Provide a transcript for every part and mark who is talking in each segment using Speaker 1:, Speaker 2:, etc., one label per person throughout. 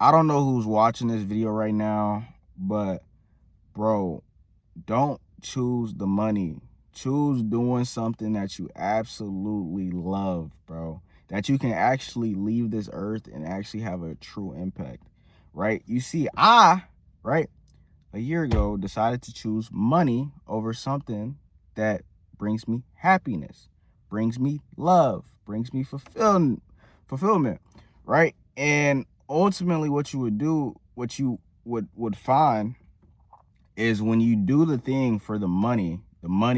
Speaker 1: I don't know who's watching this video right now, but bro, don't choose the money. Choose doing something that you absolutely love, bro. That you can actually leave this earth and actually have a true impact, right? You see, right, a year ago decided to choose money over something that brings me happiness, brings me love, brings me fulfillment, right? And ultimately what you would do, what you would find is when you do the thing for the money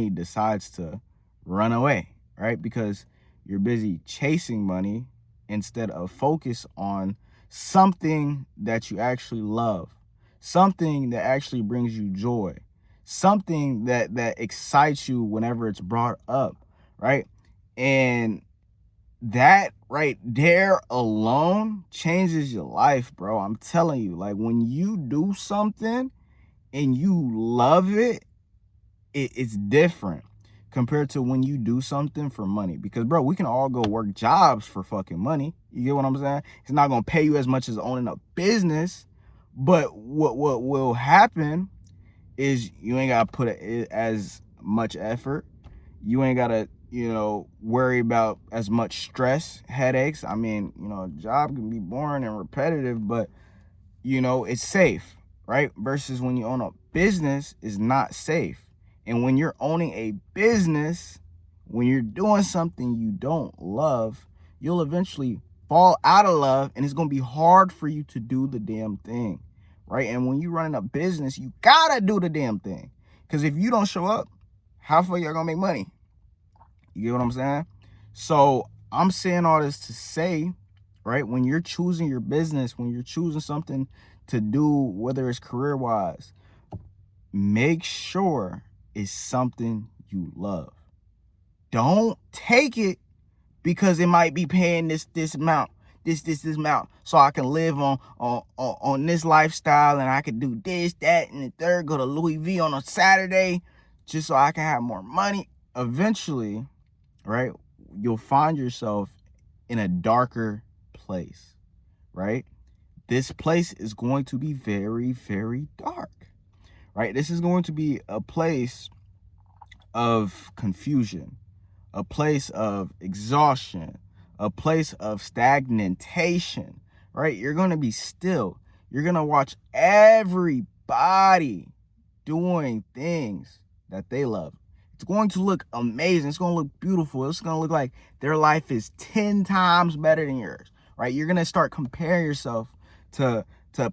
Speaker 1: decides to run away, right? Because you're busy chasing money instead of focus on something that you actually love, something that actually brings you joy, something that excites you whenever it's brought up, right? And that right there alone changes your life, bro. I'm telling you, like when you do something and you love it, it's different compared to when you do something for money. Because bro, we can all go work jobs for fucking money. You get what I'm saying? It's not gonna pay you as much as owning a business, but what will happen is you ain't gotta put as much effort. You ain't gotta, worry about as much stress, headaches. I mean, a job can be boring and repetitive, but it's safe, right? Versus when you own a business is not safe. And when you're owning a business, when you're doing something you don't love, you'll eventually fall out of love and it's going to be hard for you to do the damn thing, right? And when you're running a business, you got to do the damn thing. Because if you don't show up, how far you're going to make money? You get what I'm saying? So I'm saying all this to say, right, when you're choosing your business, when you're choosing something to do, whether it's career wise, make sure it's something you love. Don't take it because it might be paying this amount, this amount, so I can live on this lifestyle and I can do this, that, and the third, go to Louis V on a Saturday just so I can have more money. Eventually, right, you'll find yourself in a darker place, right? This place is going to be very, very dark, right? This is going to be a place of confusion, a place of exhaustion, a place of stagnation, right? You're going to be still. You're going to watch everybody doing things that they love. It's going to look amazing. It's going to look beautiful. It's going to look like their life is 10 times better than yours, right? You're going to start comparing yourself to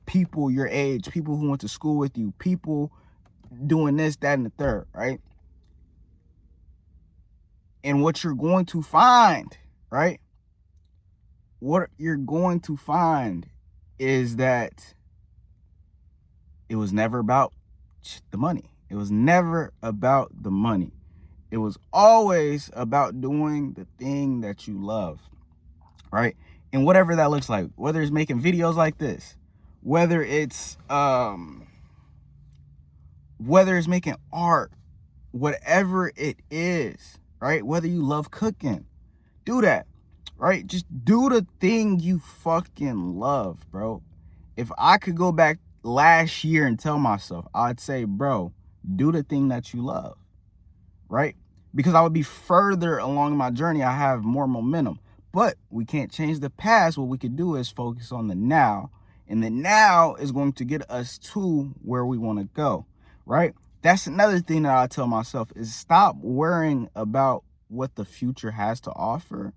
Speaker 1: people your age, people who went to school with you, people doing this, that, and the third, right? And what you're going to find, right? What you're going to find is that it was never about the money. It was never about the money. It was always about doing the thing that you love, right? And whatever that looks like, whether it's making videos like this, whether it's making art, whatever it is, right? Whether you love cooking, do that, right? Just do the thing you fucking love, bro. If I could go back last year and tell myself, I'd say, bro, do the thing that you love, right? Because I would be further along my journey. I have more momentum. But we can't change the past. What we could do is focus on the now. And the now is going to get us to where we want to go, right? That's another thing that I tell myself is stop worrying about what the future has to offer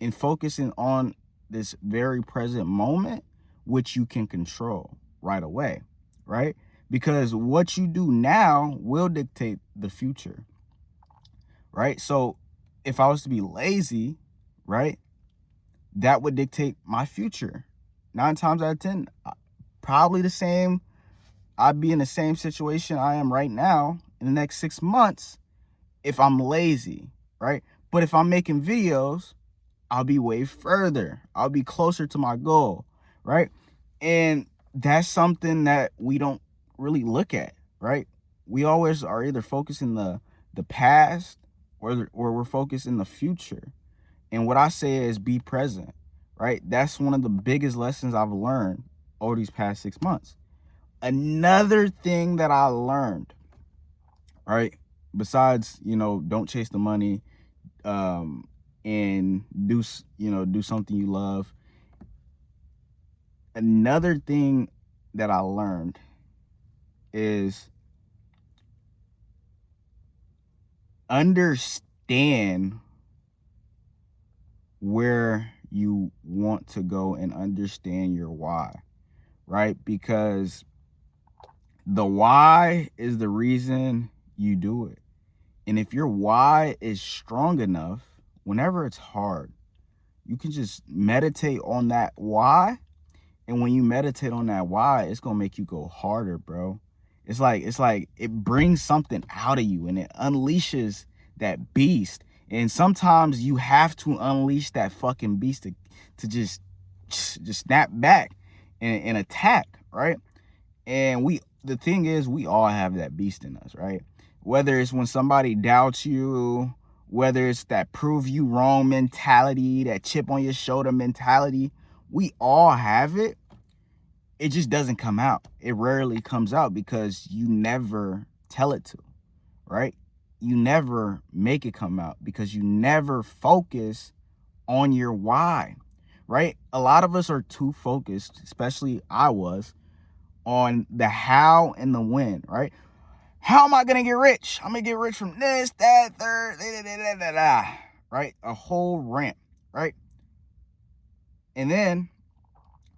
Speaker 1: and focusing on this very present moment, which you can control right away, right? Because what you do now will dictate the future, right? So if I was to be lazy, right, that would dictate my future. 9 times out of 10, probably the same. I'd be in the same situation I am right now in the next 6 months if I'm lazy, right? But if I'm making videos, I'll be way further. I'll be closer to my goal, right? And that's something that we don't really look at, right? We always are either focusing the past or we're focused in the future. And what I say is be present, right? That's one of the biggest lessons I've learned over these past 6 months. Another thing that I learned, right? Besides, don't chase the money, and do something you love. Another thing that I learned is understand where you want to go and understand your why, right? Because the why is the reason you do it. And if your why is strong enough, whenever it's hard, you can just meditate on that why. And when you meditate on that why, it's going to make you go harder, bro. It's like it brings something out of you and it unleashes that beast. And sometimes you have to unleash that fucking beast to just snap back and attack, right? And the thing is, we all have that beast in us, right? Whether it's when somebody doubts you, whether it's that prove you wrong mentality, that chip on your shoulder mentality, we all have it. It just doesn't come out. It rarely comes out because you never tell it to, right? You never make it come out because you never focus on your why, right? A lot of us are too focused, especially I was, on the how and the when, right? How am I going to get rich? I'm going to get rich from this, that, third, right? A whole rant, right? And then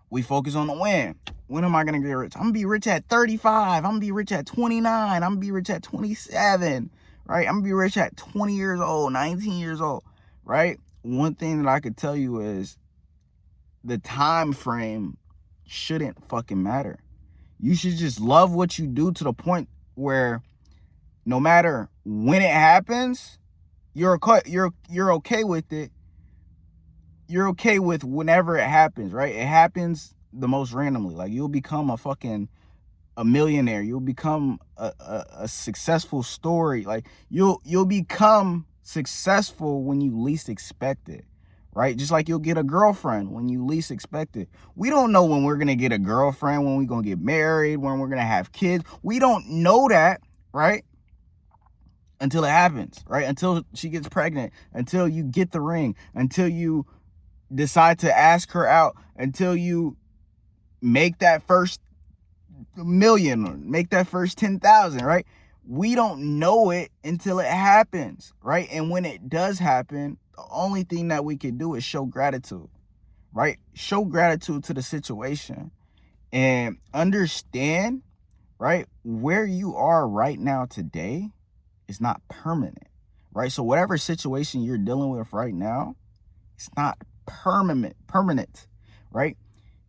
Speaker 1: we focus on the when. When am I going to get rich? I'm going to be rich at 35. I'm going to be rich at 29. I'm going to be rich at 27, right? I'm going to be rich at 20 years old, 19 years old, right? One thing that I could tell you is the time frame shouldn't fucking matter. You should just love what you do to the point where no matter when it happens, you're okay with it. You're okay with whenever it happens, right? It happens the most randomly. Like you'll become a millionaire. You'll become a successful story. Like you'll become successful when you least expect it, right? Just like you'll get a girlfriend when you least expect it. We don't know when we're gonna get a girlfriend, when we're gonna get married, when we're gonna have kids. We don't know that, right? Until it happens, right? Until she gets pregnant, until you get the ring, until you decide to ask her out, until you make that first million, make that first 10,000, right? We don't know it until it happens, right? And when it does happen, the only thing that we can do is show gratitude, right? Show gratitude to the situation and understand, right? Where you are right now today is not permanent, right? So whatever situation you're dealing with right now, it's not permanent, right?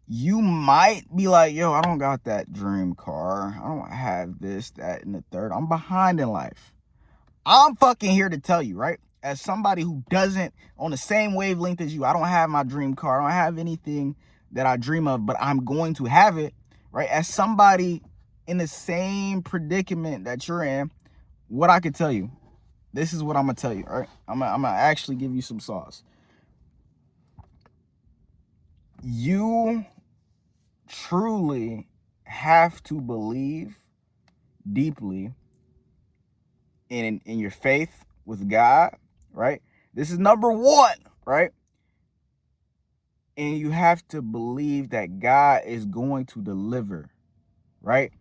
Speaker 1: You might be like, yo, I don't got that dream car. I don't have this, that, and the third. I'm behind in life. I'm fucking here to tell you, right? As somebody who doesn't on the same wavelength as you, I don't have my dream car. I don't have anything that I dream of, but I'm going to have it, right? As somebody in the same predicament that you're in, what I could tell you, this is what I'm going to tell you, all right? I'm gonna actually give you some sauce. You truly have to believe deeply in your faith with God, right? This is number one, right? And you have to believe that God is going to deliver, right?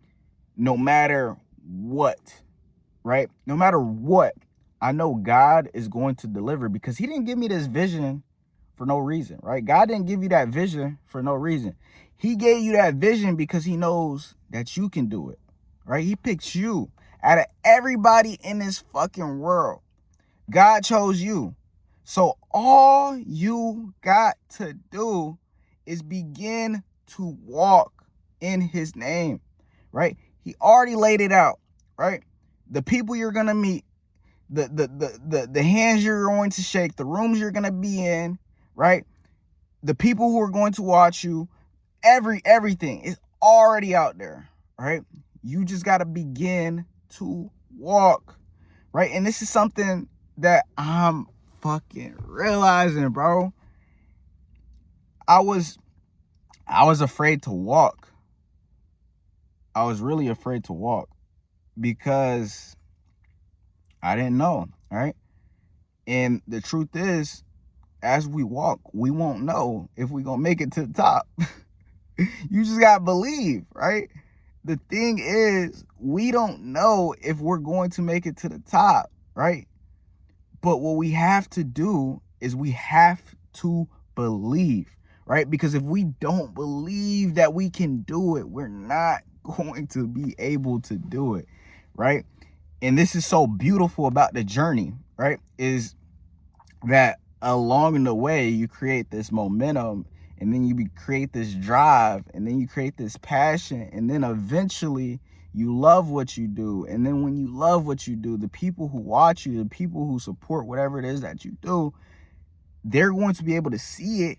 Speaker 1: No matter what, right? No matter what, I know God is going to deliver because he didn't give me this vision for no reason, right? God didn't give you that vision for no reason. He gave you that vision because he knows that you can do it, right? He picked you out of everybody in this fucking world. God chose you. So all you got to do is begin to walk in his name, right? He already laid it out, right? The people you're going to meet, the hands you're going to shake, the rooms you're going to be in, right? The people who are going to watch you, everything is already out there, right? You just got to begin to walk, right? And this is something that I'm fucking realizing, bro. I was afraid to walk, I was really afraid to walk because I didn't know, right? And the truth is, as we walk, we won't know if we're going to make it to the top. You just got to believe, right? The thing is, we don't know if we're going to make it to the top, right? But what we have to do is we have to believe, right? Because if we don't believe that we can do it, we're not going to be able to do it, right? And this is so beautiful about the journey, right? Is that along the way, you create this momentum, and then you create this drive, and then you create this passion, and then eventually you love what you do. And then when you love what you do, the people who watch you, the people who support whatever it is that you do, they're going to be able to see it,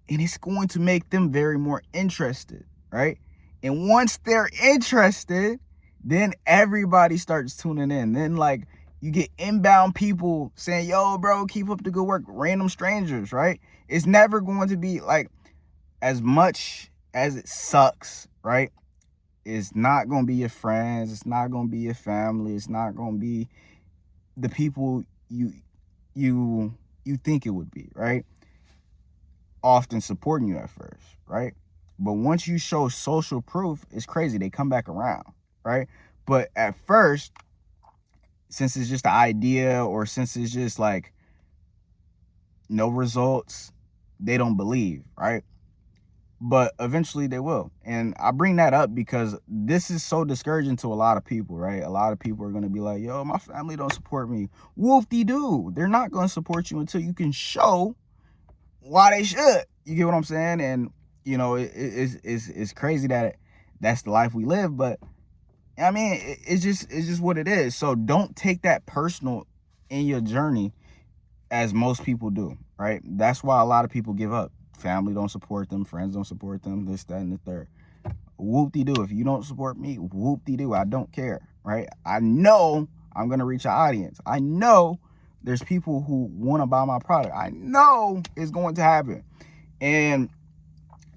Speaker 1: and it's going to make them very more interested, right? And once they're interested, then everybody starts tuning in. Then like you get inbound people saying, yo, bro, keep up the good work. Random strangers, right? It's never going to be like, as much as it sucks, right? It's not going to be your friends. It's not going to be your family. It's not going to be the people you think it would be, right? Often supporting you at first, right? But once you show social proof, it's crazy. They come back around, right? But at first, since it's just an idea, or since it's just like no results, they don't believe, right? But eventually they will. And I bring that up because this is so discouraging to a lot of people, right? A lot of people are going to be like, yo, my family don't support me. Whoop-de-doo. They're not going to support you until you can show why they should. You get what I'm saying? And, you know, it's crazy that that's the life we live. But, I mean, it's just what it is. So don't take that personal in your journey as most people do, right? That's why a lot of people give up. Family don't support them, friends don't support them, this, that, and the third. Whoop-de-doo. If you don't support me, whoop-de-doo. I don't care, right? I know I'm going to reach an audience. I know there's people who want to buy my product. I know it's going to happen. And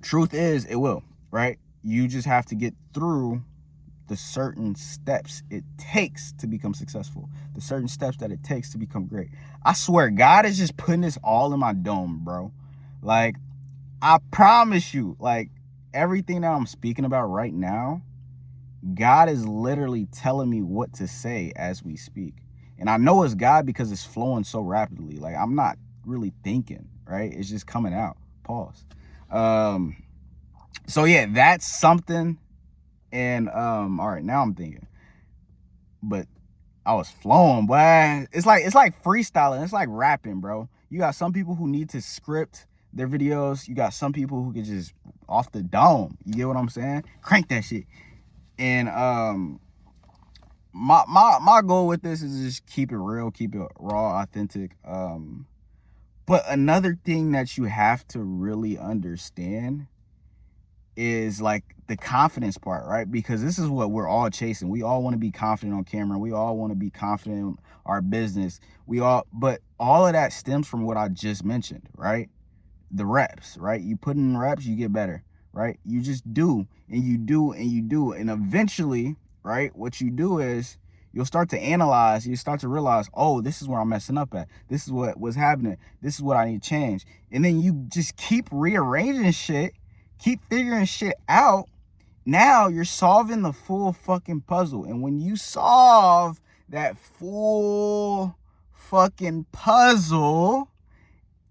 Speaker 1: truth is, it will, right? You just have to get through the certain steps it takes to become successful, the certain steps that it takes to become great. I swear, God is just putting this all in my dome, bro. Like, I promise you, like, everything that I'm speaking about right now, God is literally telling me what to say as we speak. And I know it's God because it's flowing so rapidly. Like, I'm not really thinking, right? It's just coming out. Pause. So yeah, that's something. And all right, now I'm thinking. But I was flowing, boy. It's like freestyling. It's like rapping, bro. You got some people who need to script their videos. You got some people who can just off the dome. You get what I'm saying? Crank that shit. And my goal with this is just keep it real, keep it raw, authentic. But another thing that you have to really understand is like the confidence part, right? Because this is what we're all chasing. We all want to be confident on camera. We all want to be confident in our business. But all of that stems from what I just mentioned, right? The reps, right? You put in reps, you get better, right? You just do, and you do, and you do. And eventually, right, what you do is you'll start to analyze, you start to realize, oh, this is where I'm messing up at. This is what was happening. This is what I need to change. And then you just keep rearranging shit, keep figuring shit out. Now you're solving the full fucking puzzle. And when you solve that full fucking puzzle,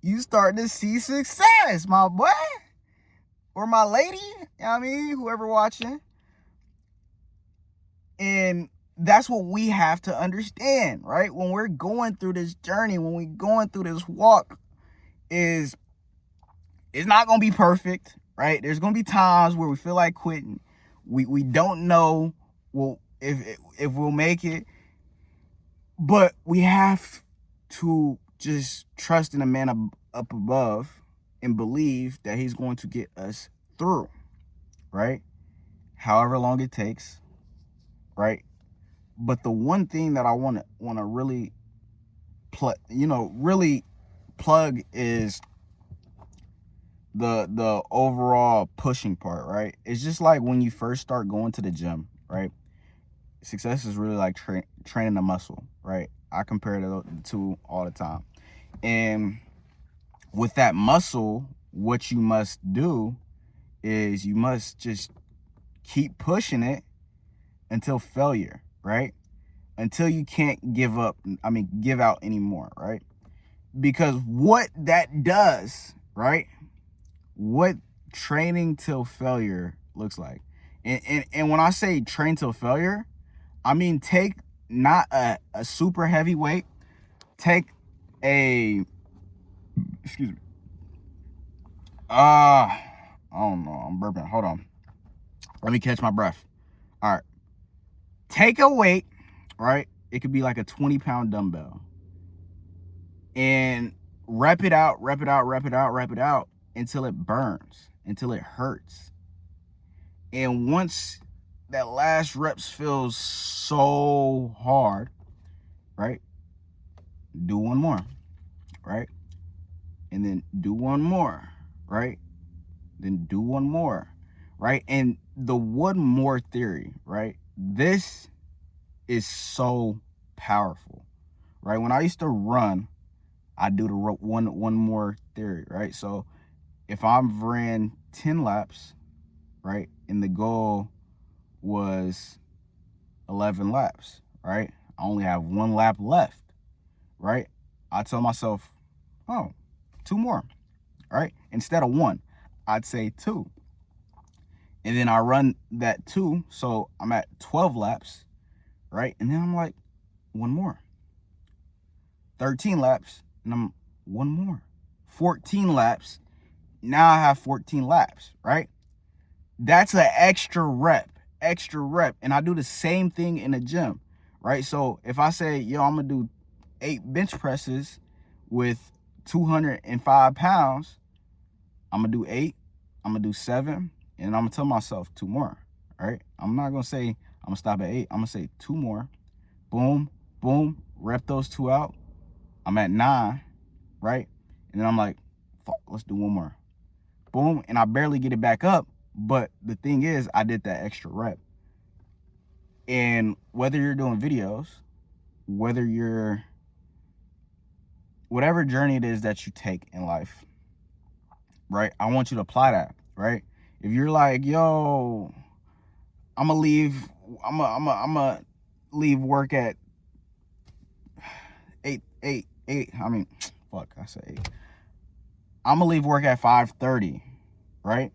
Speaker 1: you start to see success, my boy. Or my lady, you know what I mean? Whoever watching. And that's what we have to understand, right? When we're going through this journey, when we're going through this walk, it's not going to be perfect, right? There's going to be times where we feel like quitting. We don't know if we'll make it. But we have to just trust in a man up above and believe that he's going to get us through, right? However long it takes, right? But the one thing that I want to really really plug is the overall pushing part, right? It's just like when you first start going to the gym, right? Success is really like training a muscle, right? I compare the two all the time. And with that muscle, what you must do is you must just keep pushing it until failure, right? Until you can't give up, give out anymore, right? Because what that does, right? What training till failure looks like. And when I say train till failure, I mean take not a super heavy weight, take a, excuse me, I don't know, I'm burping, hold on. Let me catch my breath. All right. Take a weight, right? It could be like a 20-pound dumbbell. And rep it out, rep it out, rep it out, rep it out until it burns, until it hurts. And once that last reps feels so hard, right? Do one more, right? And then do one more, right? Then do one more, right? And the one more theory, right? This is so powerful, right? When I used to run, I do the one more theory, right? So if I've ran 10 laps, right, and the goal was 11 laps, right? I only have 1 lap left, right? I tell myself, oh, 2 more, right? Instead of 1, I'd say 2. And then I run that 2, so I'm at 12 laps, right? And then I'm like, 1 more. 13 laps, and I'm 1 more. 14 laps, now I have 14 laps, right? That's an extra rep. And I do the same thing in the gym, right? So if I say, yo, I'm gonna do 8 bench presses with 205 pounds, I'm gonna do 8, I'm gonna do 7, and I'm gonna tell myself 2 more, right? I'm not gonna say I'm gonna stop at 8, I'm gonna say 2 more. Boom, boom, rep those 2 out. I'm at 9, right? And then I'm like, fuck, let's do 1 more. Boom, and I barely get it back up. But the thing is, I did that extra rep. And whether you're doing videos, whether you're, whatever journey it is that you take in life, right? I want you to apply that, right? If you're like, yo, I'm gonna leave work at 8. I said 8. I'm gonna leave work at 5:30, right?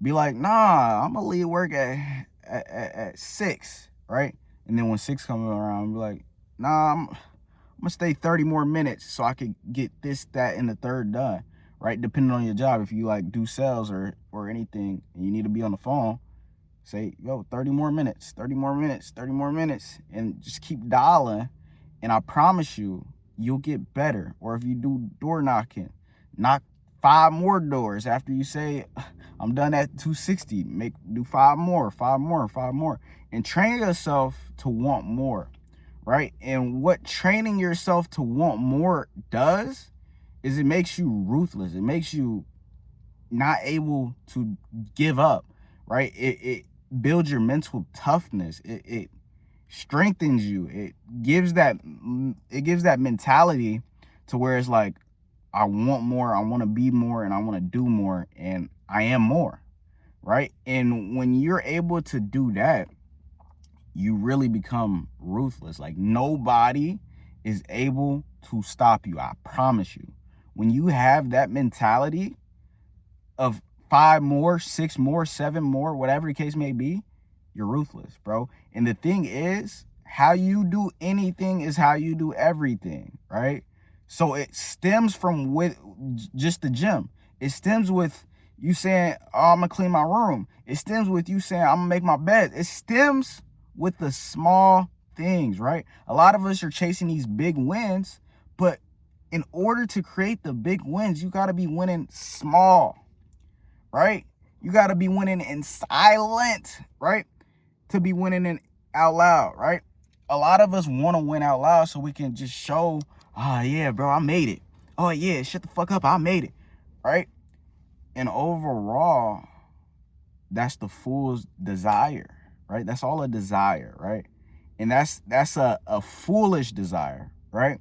Speaker 1: Be like, nah, I'm gonna leave work at 6, right? And then when 6 comes around, be like, nah, I'm gonna stay 30 more minutes so I could get this, that, and the third done, right? Depending on your job. If you like do sales or anything and you need to be on the phone, say, yo, 30 more minutes, 30 more minutes, 30 more minutes, and just keep dialing. And I promise you, you'll get better. Or if you do door knocking, knock 5 more doors after you say, I'm done at 260. Do 5 more, 5 more, 5 more. And train yourself to want more, right? And what training yourself to want more does is it makes you ruthless. It makes you not able to give up, right? It builds your mental toughness. It strengthens you. It gives that mentality to where it's like, I want more, I want to be more, and I want to do more, and I am more, right? And when you're able to do that, you really become ruthless. Like nobody is able to stop you. I promise you. When you have that mentality of 5 more, 6 more, 7 more, whatever the case may be, you're ruthless, bro. And the thing is, how you do anything is how you do everything, right? So it stems from with just the gym. It stems with you saying, oh, I'm gonna clean my room. It stems with you saying, I'm gonna make my bed. It stems with the small things, right? A lot of us are chasing these big wins, but in order to create the big wins, you gotta be winning small, right? You gotta be winning in silent, right? To be winning in out loud, right? A lot of us want to win out loud so we can just show, oh yeah, bro, I made it. Oh yeah, shut the fuck up, I made it, right? And overall, that's the fool's desire, right? That's all a desire, right? And that's a foolish desire, right?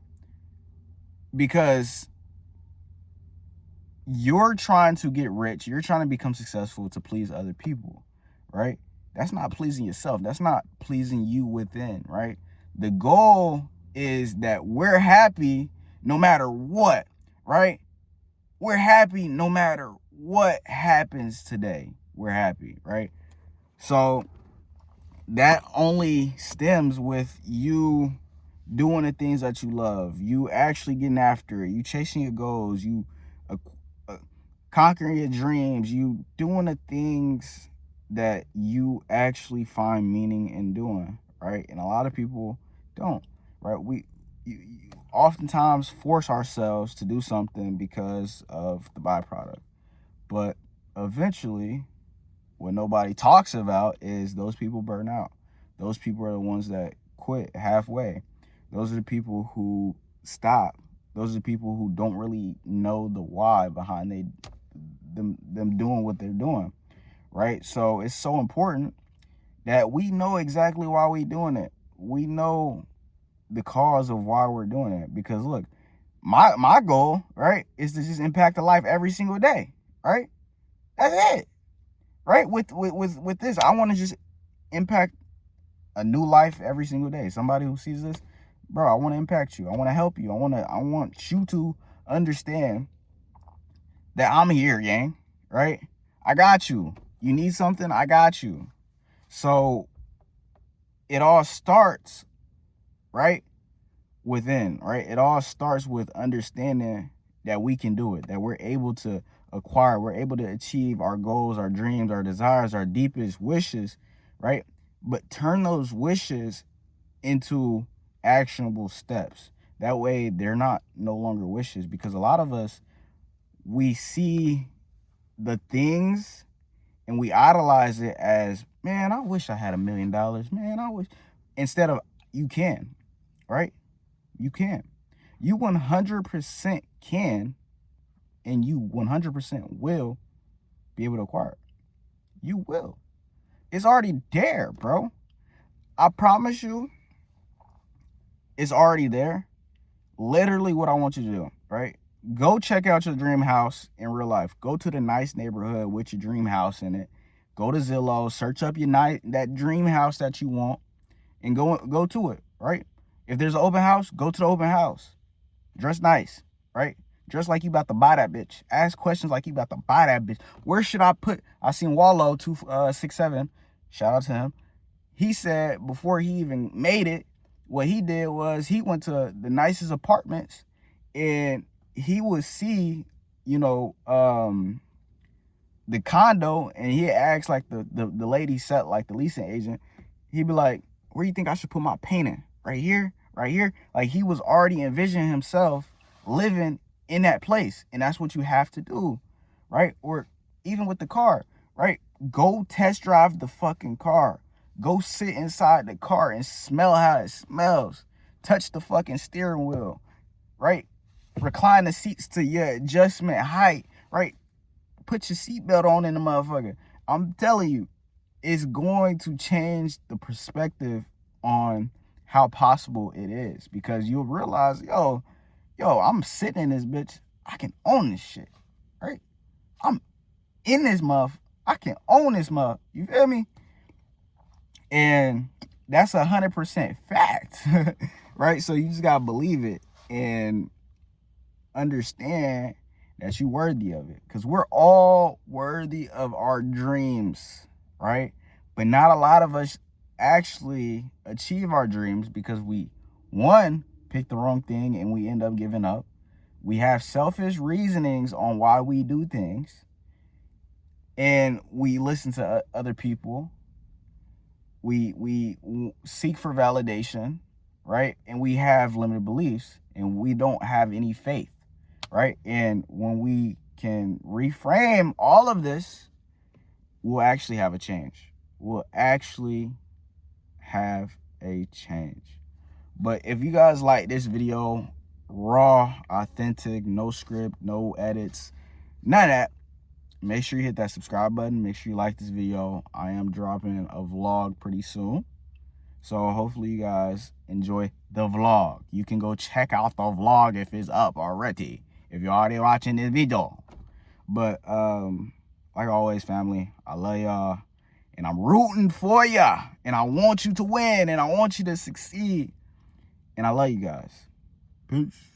Speaker 1: Because you're trying to get rich, you're trying to become successful to please other people, right? That's not pleasing yourself. That's not pleasing you within, right? The goal is that we're happy no matter what, right? We're happy no matter what happens today. We're happy, right? So that only stems with you doing the things that you love, you actually getting after it, you chasing your goals, you conquering your dreams, you doing the things that you actually find meaning in doing, right? And a lot of people don't, right? You oftentimes force ourselves to do something because of the byproduct, but eventually what nobody talks about is those people burn out. Those people are the ones that quit halfway. Those are the people who stop. Those are the people who don't really know the why behind them doing what they're doing, right? So it's so important that we know exactly why we're doing it. We know the cause of why we're doing it. Because look, my goal, right, is to just impact a life every single day, right? That's it, right? With this, I want to just impact a new life every single day. Somebody who sees this, bro, I want to impact you. I want to help you. I want you to understand that I'm here, gang, right? I got you. You need something, I got you. So it all starts, right, within, right? It all starts with understanding that we can do it, that we're able to acquire, we're able to achieve our goals, our dreams, our desires, our deepest wishes, right? But turn those wishes into actionable steps. That way they're not no longer wishes, because a lot of us, we see the things and we idolize it as, man, I wish I had $1 million. Man, I wish. Instead of, you can, right? You can. You 100% can, and you 100% will be able to acquire it. You will. It's already there, bro. I promise you, it's already there. Literally what I want you to do, right? Go check out your dream house in real life. Go to the nice neighborhood with your dream house in it. Go to Zillow, search up that dream house that you want, and go to it, right? If there's an open house, go to the open house. Dress nice, right? Dress like you about to buy that bitch. Ask questions like you about to buy that bitch. Where should I put? I seen Wallow 267. Shout out to him. He said before he even made it, what he did was he went to the nicest apartments, and he would see, you know, the condo, and he asked like the lady set, like the leasing agent, he'd be like, where do you think I should put my painting? Right here, right here. Like he was already envisioning himself living in that place. And that's what you have to do, right? Or even with the car, right? Go test drive the fucking car. Go sit inside the car and smell how it smells. Touch the fucking steering wheel, right? Recline the seats to your adjustment height, right? Put your seatbelt on in the motherfucker. I'm telling you, it's going to change the perspective on how possible it is, because you'll realize, yo, I'm sitting in this bitch. I can own this shit, right? I'm in this muff. I can own this muff. You feel me? And that's 100% fact, right? So you just gotta believe it and understand that you're worthy of it, because we're all worthy of our dreams, right? But not a lot of us actually achieve our dreams because we, one, pick the wrong thing and we end up giving up. We have selfish reasonings on why we do things, and we listen to other people. We seek for validation, right? And we have limited beliefs, and we don't have any faith, right? And when we can reframe all of this, we'll actually have a change. We'll actually have a change. But if you guys like this video, raw, authentic, no script, no edits, none of that, make sure you hit that subscribe button. Make sure you like this video. I am dropping a vlog pretty soon. So hopefully you guys enjoy the vlog. You can go check out the vlog if it's up already, if you're already watching this video. But like always, family, I love y'all. And I'm rooting for ya. And I want you to win. And I want you to succeed. And I love you guys. Peace.